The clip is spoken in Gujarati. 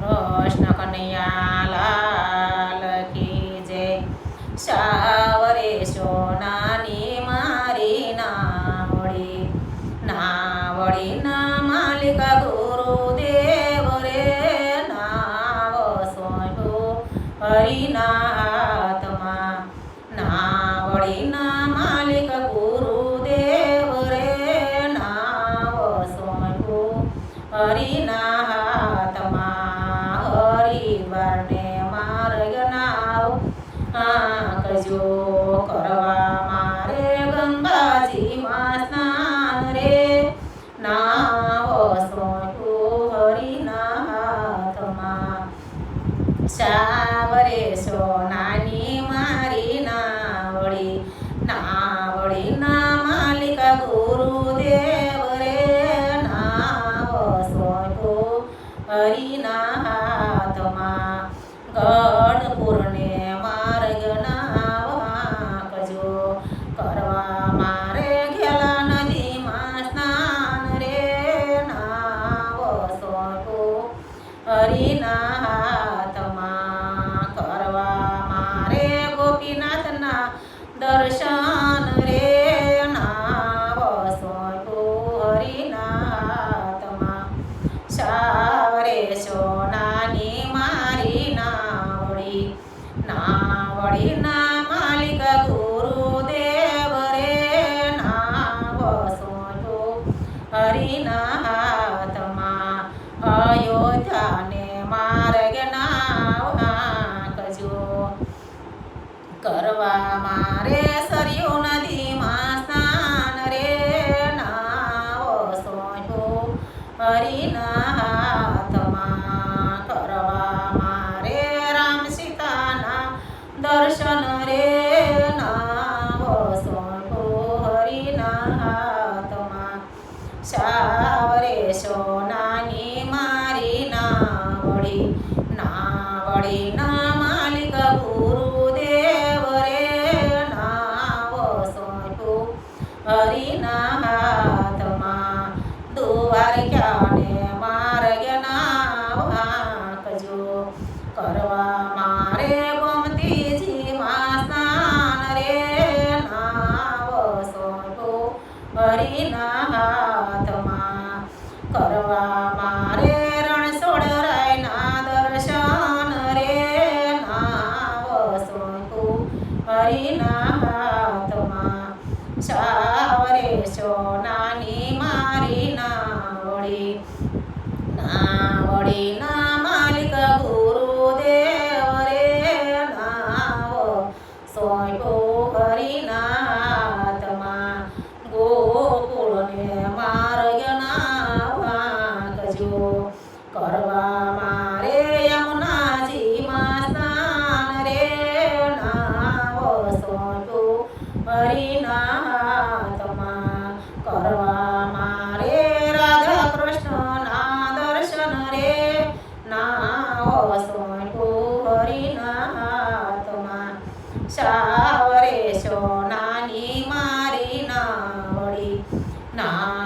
કૃષ્ણ કનૈયા લાલ કી જય. સાવરે સોનાની મારી નાવડી, નાવડીના માલિક ગુરુદેવ રે, નાવ સોંપ્યું હરિના હાથમાં. નાવડીના માલિક ગુરુદેવ રે, નાવ સોંપ્યું હરિના હાથમાં. હરિવારને માર્ગના આંકજો કરવા મારે ગંગાજીમાં સ્નાન રે, નાવ સોંપ્યું હરિના હાથમાં. સાવરે સોનાની મારી નાવડી, નાવડીના માલિક ગુરુદેવ રે, નાવ સોંપ્યું હરિના હાથમાં. ગઢપુરને માર્ગના વાંકજો કરવા મારે ઘેલા નદીમાં સ્નાન રે, નાવ સોંપ્યું હરિના હાથમાં. કરવા મારે ગોપીનાથના દર્શન રે, નાવ સોંપ્યું હરિના હાથમાં. સાવરે સોનાની મારી નાવડી, નાવડીના માલિક ગુરુદેવ રે, નાવ સોંપ્યું હરિના હાથમાં. અયોધ્યાને માર્ગના વાંકજો કરવા મારે સરયુ નદીમાં સ્નાન રે, નાવ સોંપ્યું હરિના હાથમાં. કરવા મારે રામ સીતાના દર્શન રે, નાવ સોંપ્યું હરિના હાથમાં. સાવરે સોનાની મારી નાવડી, નાવડીના માલિક ગુરુદેવ રે, નાવ સોંપ્યું હરિના હાથમાં. દ્વારકાને માર્ગના વાંકજો કરવા મારે ગોમતીજીમાં સ્નાન રે, નાવ સોંપ્યું હરિના હાથમાં. કરવા મારે રણછોડરાયના દર્શન રે, નાવ સોંપ્યું હરિના હાથમાં. સાવરે સોનાની મારી નાવડી, નાવડીના માલિક ગુરુદેવ રે, નાવ સોંપ્યું હરિના હાથમાં. ગોકુળને માર્ગના વાંકજો કરવા મારે યમુનાજીમાં સ્નાન રે, નાવ સોંપ્યું હરિના હાથમાં. કરવા મારે રાધા કૃષ્ણના દર્શન રે, નાવ સોંપ્યું હરિના હાથમાં. સાવરે સોનાની મારી નાવડી, ના